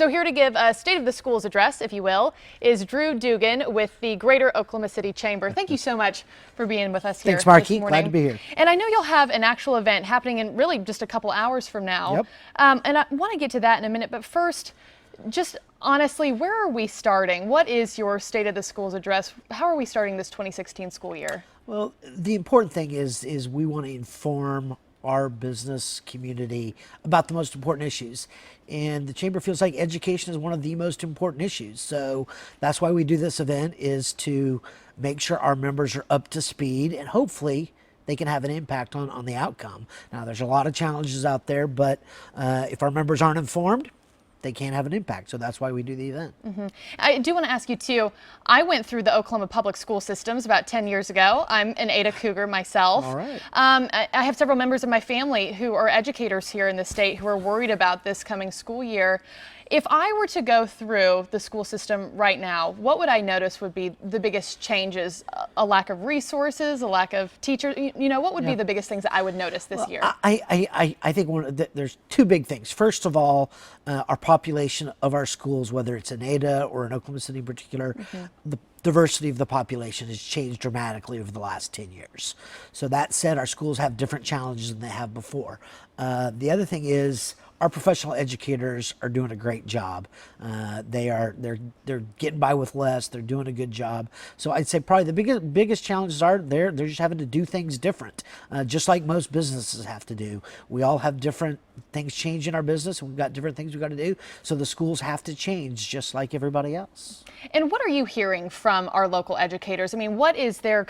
So here to give a State of the Schools address, if you will, is Drew Dugan with the Greater Oklahoma City Chamber. Thank you so much for being with us here. Thanks, Marky. This morning. Glad to be here. And I know you'll have an actual event happening in really just a couple hours from now. Yep. And I want to get to that in a minute, but first, just honestly, where are we starting? What is your State of the Schools address? How are we starting this 2016 school year? Well, the important thing is we want to inform our business community about the most important issues. And the Chamber feels like education is one of the most important issues. So that's why we do this event, is to make sure our members are up to speed and hopefully they can have an impact on the outcome. Now, there's a lot of challenges out there, but if our members aren't informed, they can't have an impact. So that's why we do the event. Mm-hmm. I do want to ask you too, I went through the Oklahoma public school systems about 10 years ago. I'm an Ada Cougar myself. All right. I have several members of my family who are educators here in the state who are worried about this coming school year. If I were to go through the school system right now, what would I notice would be the biggest changes? A lack of resources, a lack of teachers? You know, what would be the biggest things that I would notice this year? I think there's two big things. First of all, our population of our schools, whether it's in Ada or in Oklahoma City in particular, the diversity of the population has changed dramatically over the last 10 years. So that said, our schools have different challenges than they have before. The other thing is, our professional educators are doing a great job. They're getting by with less. They're doing a good job. So I'd say probably the biggest challenges are they're just having to do things different, just like most businesses have to do. We all have different things change in our business, and we've got different things we've got to do. So the schools have to change just like everybody else. And what are you hearing from our local educators? I mean, what is their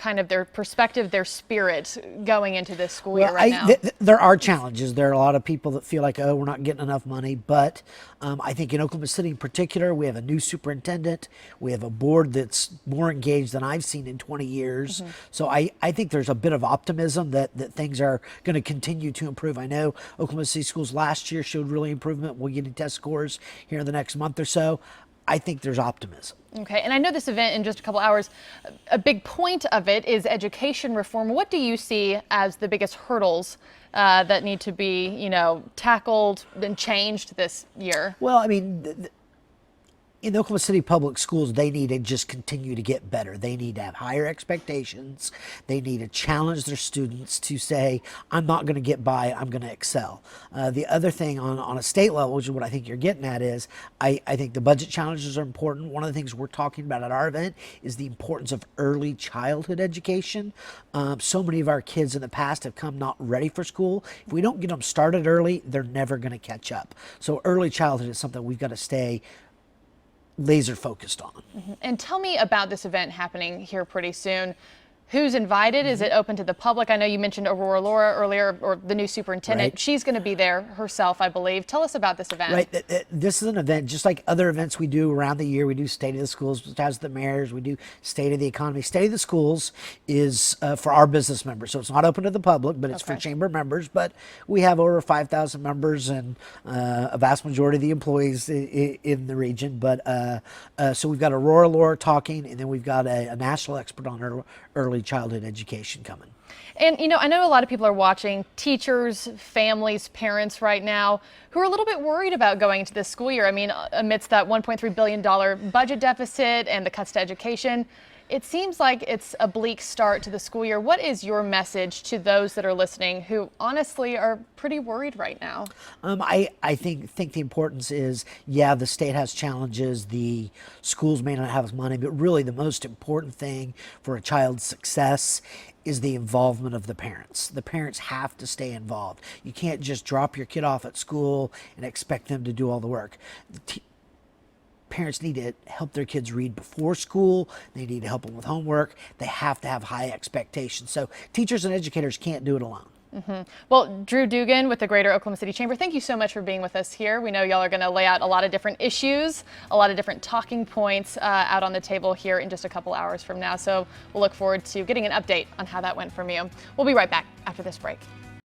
perspective, their spirit going into this school year right now? There are challenges. There are a lot of people that feel like, oh, we're not getting enough money, but I think in Oklahoma City in particular, we have a new superintendent. We have a board that's more engaged than I've seen in 20 years. So I think there's a bit of optimism that things are going to continue to improve. I know Oklahoma City schools last year showed really improvement. We're getting test scores here in the next month or so. I think there's optimism. Okay, and I know this event in just a couple hours, a big point of it is education reform. What do you see as the biggest hurdles that need to be, tackled and changed this year? Well, I mean, in the Oklahoma City public schools, they need to just continue to get better. They need to have higher expectations. They need to challenge their students to say, I'm not going to get by, I'm going to excel. The other thing on a state level, which is what I think you're getting at, is I think the budget challenges are important. One of the things we're talking about at our event is the importance of early childhood education. So many of our kids in the past have come not ready for school. If we don't get them started early, they're never going to catch up. So early childhood is something we've got to stay laser focused on. And tell me about this event happening here pretty soon. Who's invited? Is it open to the public? I know you mentioned Aurora Laura earlier, or the new superintendent. Right. She's going to be there herself, I believe. Tell us about this event. Right. This is an event just like other events we do around the year. We do State of the Schools, which has the mayors. We do State of the Economy. State of the Schools is for our business members. So it's not open to the public, but it's for chamber members. But we have over 5,000 members and a vast majority of the employees in the region. But so we've got Aurora Laura talking, and then we've got a national expert on early childhood education coming. And I know a lot of people are watching, teachers, families, parents right now, who are a little bit worried about going into this school year. I mean, amidst that $1.3 billion budget deficit and the cuts to education, it seems like it's a bleak start to the school year. What is your message to those that are listening who honestly are pretty worried right now? I think the importance is, yeah, the state has challenges. The schools may not have money, but really the most important thing for a child's success is the involvement of the parents. The parents have to stay involved. You can't just drop your kid off at school and expect them to do all the work. Parents need to help their kids read before school. They need to help them with homework. They have to have high expectations. So teachers and educators can't do it alone. Well, Drew Dugan with the Greater Oklahoma City Chamber, thank you so much for being with us here. We know y'all are going to lay out a lot of different issues, a lot of different talking points out on the table here in just a couple hours from now. So we'll look forward to getting an update on how that went from you. We'll be right back after this break.